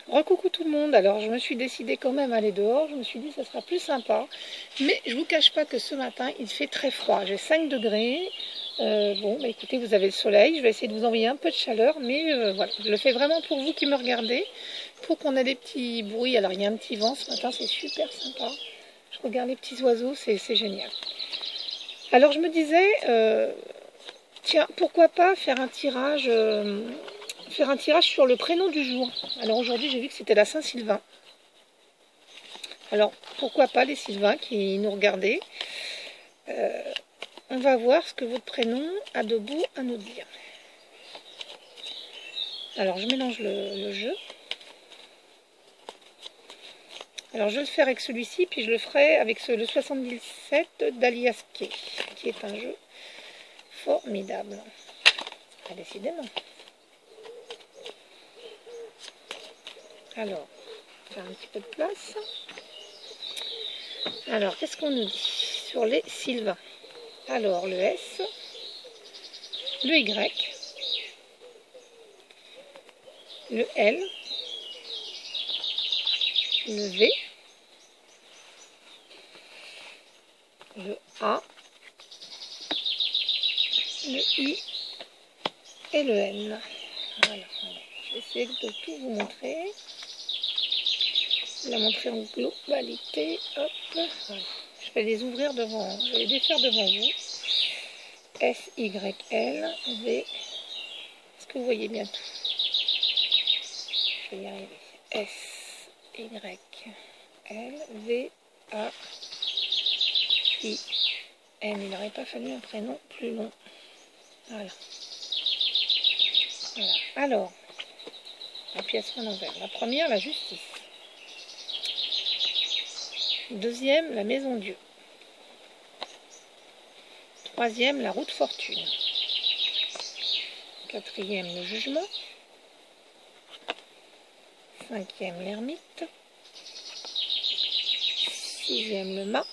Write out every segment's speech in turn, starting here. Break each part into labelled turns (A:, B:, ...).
A: Recoucou tout le monde, alors je me suis décidée quand même à aller dehors, je me suis dit que ça sera plus sympa, mais je vous cache pas que ce matin il fait très froid, j'ai 5 degrés, bon bah écoutez vous avez le soleil, je vais essayer de vous envoyer un peu de chaleur, mais voilà, je le fais vraiment pour vous qui me regardez, pour qu'on ait des petits bruits, alors il y a un petit vent ce matin, c'est super sympa, je regarde les petits oiseaux, c'est génial. Alors je me disais, tiens, pourquoi pas faire un tirage sur le prénom du jour. Alors aujourd'hui, j'ai vu que c'était la Saint-Sylvain. Alors, pourquoi pas les Sylvains qui nous regardaient. On va voir ce que votre prénom a de beau à nous dire. Alors, je mélange le jeu. Alors, je vais le faire avec celui-ci, puis je le ferai avec le 77 d'Aliaské, qui est un jeu formidable. Ah, décidément. Alors, faire un petit peu de place. Alors, qu'est-ce qu'on nous dit sur les Sylvains? Alors, le S, le Y, le L, le V, le A, le I et le N. Voilà. Je vais essayer de tout vous montrer. La montrer en globalité. Hop. Voilà. Je vais les ouvrir devant, je vais les défaire devant vous. S, Y, L, V. Est-ce que vous voyez bien tout? Je vais y arriver. S, Y, L, V, A, I, N. Il n'aurait pas fallu un prénom plus long. Voilà. Voilà. Alors, la pièce en envers. La première, la justice. Deuxième, la maison Dieu. Troisième, la route fortune. Quatrième, le jugement. Cinquième, l'ermite. Sixième, le mât.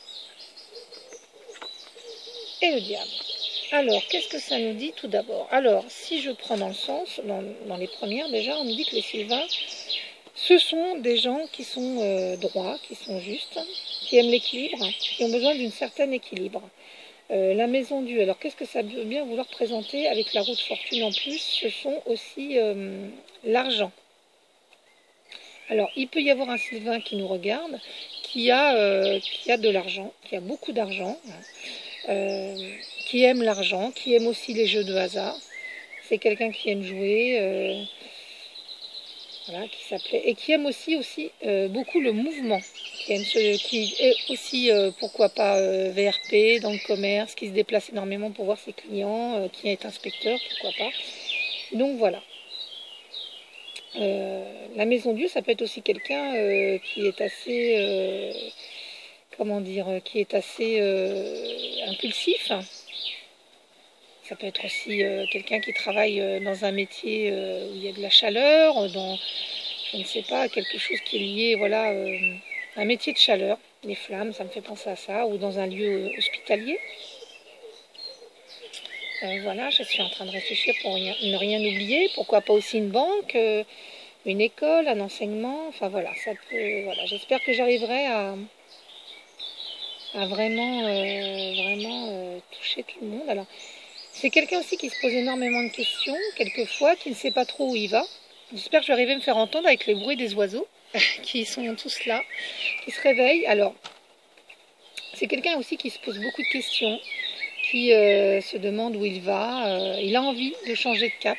A: Et le diable. Alors, qu'est-ce que ça nous dit tout d'abord? Alors, si je prends dans le sens, dans les premières déjà, on nous dit que les Sylvains, ce sont des gens qui sont droits, qui sont justes, qui aiment l'équilibre, qui ont besoin d'une certaine équilibre. La maison Dieu, alors qu'est-ce que ça veut bien vouloir présenter avec la route fortune en plus? Ce sont aussi l'argent. Alors, il peut y avoir un Sylvain qui nous regarde, qui a de l'argent, qui a beaucoup d'argent, qui aime l'argent, qui aime aussi les jeux de hasard. C'est quelqu'un qui aime jouer, voilà, qui s'appelait, et qui aime aussi beaucoup le mouvement, qui est aussi, pourquoi pas, VRP dans le commerce, qui se déplace énormément pour voir ses clients, qui est inspecteur, pourquoi pas. Donc voilà. La maison Dieu, ça peut être aussi quelqu'un qui est assez, comment dire, qui est assez impulsif. Ça peut être aussi quelqu'un qui travaille dans un métier où il y a de la chaleur, dans, je ne sais pas, quelque chose qui est lié, voilà, un métier de chaleur, les flammes, ça me fait penser à ça, ou dans un lieu hospitalier. Voilà, je suis en train de réfléchir pour ne rien oublier. Pourquoi pas aussi une banque, une école, un enseignement. Enfin voilà, ça peut. Voilà, j'espère que j'arriverai à vraiment, toucher tout le monde. Alors, c'est quelqu'un aussi qui se pose énormément de questions, quelquefois, qui ne sait pas trop où il va. J'espère que je vais arriver à me faire entendre avec les bruits des oiseaux qui sont tous là, qui se réveillent. Alors, c'est quelqu'un aussi qui se pose beaucoup de questions, qui se demande où il va. Il a envie de changer de cap,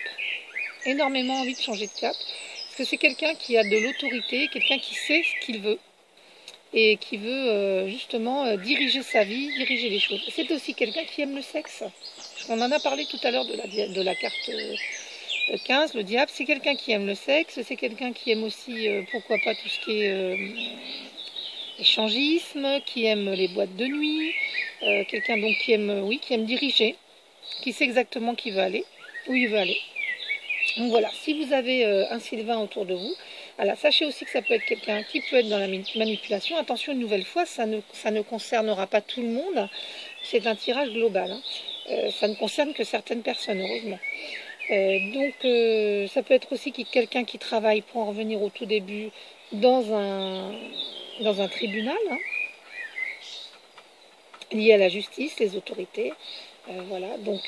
A: énormément envie de changer de cap, parce que c'est quelqu'un qui a de l'autorité, quelqu'un qui sait ce qu'il veut et qui veut justement diriger sa vie, diriger les choses. C'est aussi quelqu'un qui aime le sexe. On en a parlé tout à l'heure de la carte 15, le diable. C'est quelqu'un qui aime le sexe, c'est quelqu'un qui aime aussi, pourquoi pas, tout ce qui est échangisme, qui aime les boîtes de nuit, quelqu'un donc qui aime diriger, qui sait exactement où il veut aller. Donc voilà, si vous avez un Sylvain autour de vous, alors sachez aussi que ça peut être quelqu'un qui peut être dans la manipulation. Attention, une nouvelle fois, ça ne concernera pas tout le monde, c'est un tirage global. Ça ne concerne que certaines personnes, heureusement. Ça peut être aussi quelqu'un qui travaille, pour en revenir au tout début, dans un tribunal, hein, lié à la justice, les autorités. Voilà, donc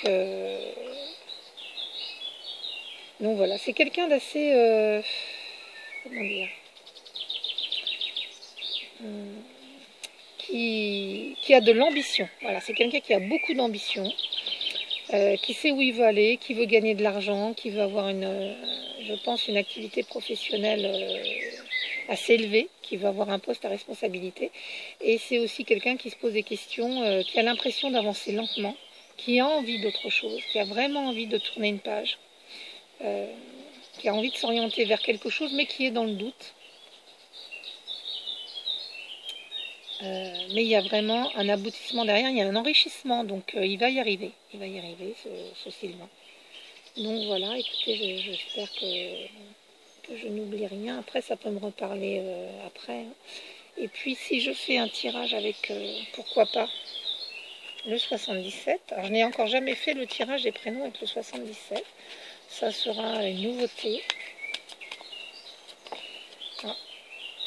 A: voilà, c'est quelqu'un d'assez, comment dire, qui a de l'ambition. Voilà, c'est quelqu'un qui a beaucoup d'ambition, qui sait où il veut aller, qui veut gagner de l'argent, qui veut avoir je pense, une activité professionnelle assez élevée, qui veut avoir un poste à responsabilité. Et c'est aussi quelqu'un qui se pose des questions, qui a l'impression d'avancer lentement, qui a envie d'autre chose, qui a vraiment envie de tourner une page. Qui a envie de s'orienter vers quelque chose, mais qui est dans le doute. Mais il y a vraiment un aboutissement derrière, il y a un enrichissement, donc il va y arriver. Il va y arriver, ce Sylvain. Donc voilà, écoutez, j'espère que je n'oublie rien. Après, ça peut me reparler après. Hein. Et puis, si je fais un tirage avec, pourquoi pas, le 77. Alors, je n'ai encore jamais fait le tirage des prénoms avec le 77. Ça sera une nouveauté. Ah,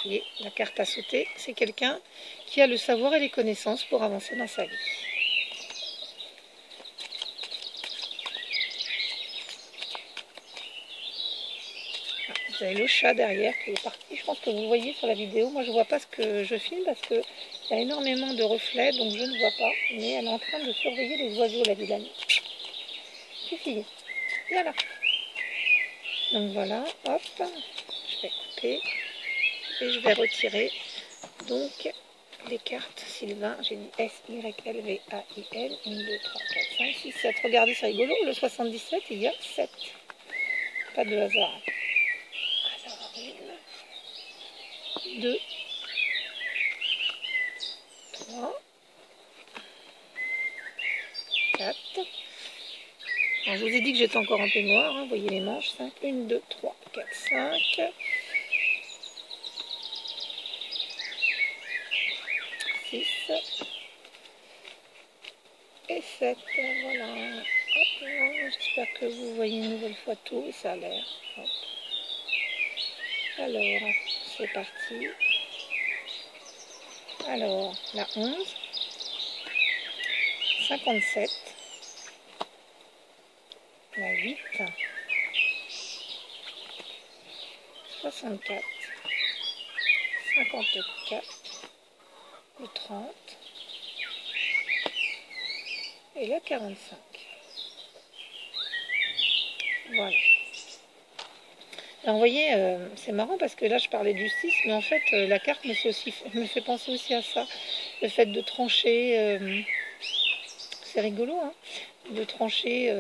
A: et la carte à sauter, c'est quelqu'un qui a le savoir et les connaissances pour avancer dans sa vie. Ah, vous avez le chat derrière qui est parti. Je pense que vous voyez sur la vidéo. Moi, je ne vois pas ce que je filme parce qu'il y a énormément de reflets, donc je ne vois pas. Mais elle est en train de surveiller les oiseaux, la vilaine. Fille, viens là. Donc voilà, hop, je vais couper et je vais retirer donc les cartes Sylvain. J'ai dit S-Y-L-V-A-I-N, 1, 2, 3, 4, 5, 6, 7. Regardez, c'est rigolo, le 77, il y a 7. Pas de hasard. Alors, 1, 2, 3, 4. Alors, je vous ai dit que j'étais encore en peignoir, hein, vous voyez les manches, 5, 1, 2, 3, 4, 5, 6 et 7, voilà. Hop, j'espère que vous voyez une nouvelle fois tout, et ça a l'air. Hop. Alors, c'est parti. Alors, la 11, 57, la 8, 64, 54, le 30 et la 45. Voilà. Alors vous voyez, c'est marrant parce que là je parlais de justice, mais en fait la carte me fait penser aussi à ça. Le fait de trancher, c'est rigolo, hein, de trancher.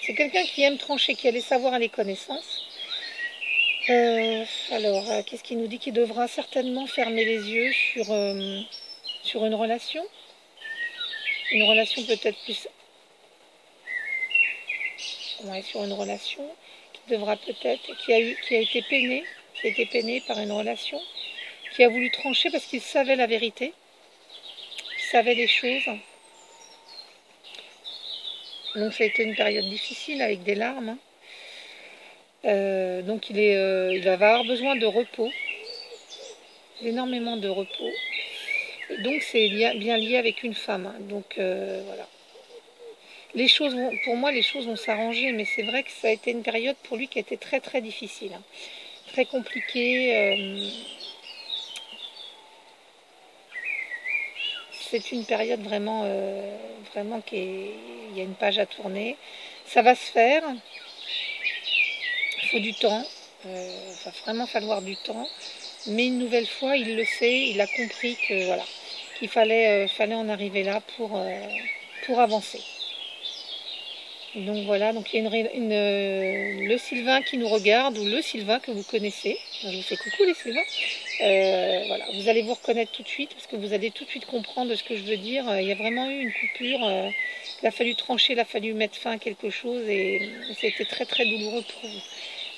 A: C'est quelqu'un qui aime trancher, qui a les savoirs et les connaissances. Alors, qu'est-ce qu'il nous dit? Qu'il devra certainement fermer les yeux sur une relation. Une relation peut-être plus... Ouais, sur une relation qui devra peut-être... Qui a été peiné par une relation, qui a voulu trancher parce qu'il savait la vérité, il savait les choses. Donc ça a été une période difficile avec des larmes, hein. Donc il va avoir besoin de repos, énormément de repos. Et donc c'est bien lié avec une femme, hein. Donc voilà. Pour moi, les choses vont s'arranger, mais c'est vrai que ça a été une période pour lui qui a été très très difficile, hein. Très compliquée. C'est une période vraiment, vraiment il y a une page à tourner. Ça va se faire. Il faut du temps, il va vraiment falloir du temps, mais une nouvelle fois il le sait, il a compris que voilà, qu'il fallait en arriver là pour avancer. Donc voilà, donc il y a le Sylvain qui nous regarde, ou le Sylvain que vous connaissez. Je vous fais coucou les Sylvains. Voilà, vous allez vous reconnaître tout de suite, parce que vous allez tout de suite comprendre ce que je veux dire. Il y a vraiment eu une coupure, il a fallu trancher, il a fallu mettre fin à quelque chose, et c'était très très douloureux pour vous.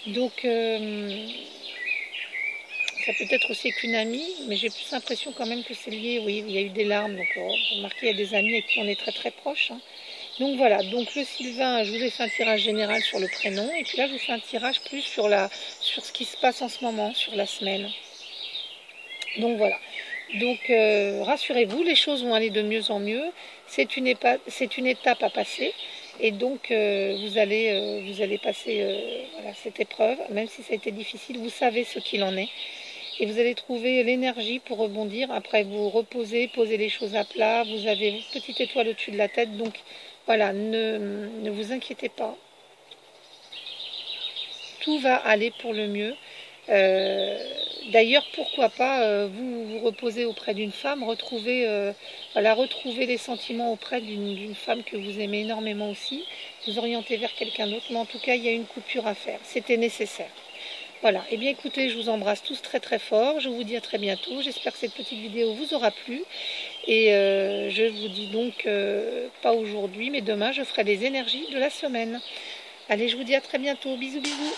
A: Donc, ça peut être aussi qu'une amie, mais j'ai plus l'impression quand même que c'est lié. Oui, il y a eu des larmes. Donc, remarquez, il y a des amis avec qui on est très très proches, hein. Donc voilà, donc le Sylvain, je vous ai fait un tirage général sur le prénom, et puis là je vous fais un tirage plus sur ce qui se passe en ce moment, sur la semaine. Donc voilà. Donc rassurez-vous, les choses vont aller de mieux en mieux. C'est une étape à passer. Et donc vous allez passer voilà, cette épreuve, même si ça a été difficile, vous savez ce qu'il en est. Et vous allez trouver l'énergie pour rebondir. Après, vous reposez, posez les choses à plat. Vous avez une petite étoile au-dessus de la tête. Donc voilà, ne vous inquiétez pas. Tout va aller pour le mieux. D'ailleurs, pourquoi pas vous reposer auprès d'une femme, voilà, retrouver les sentiments auprès d'une femme que vous aimez énormément aussi, vous orienter vers quelqu'un d'autre, mais en tout cas, il y a une coupure à faire. C'était nécessaire. Voilà, et bien écoutez, je vous embrasse tous très très fort, je vous dis à très bientôt, j'espère que cette petite vidéo vous aura plu, et je vous dis donc, pas aujourd'hui, mais demain, je ferai les énergies de la semaine. Allez, je vous dis à très bientôt, bisous bisous.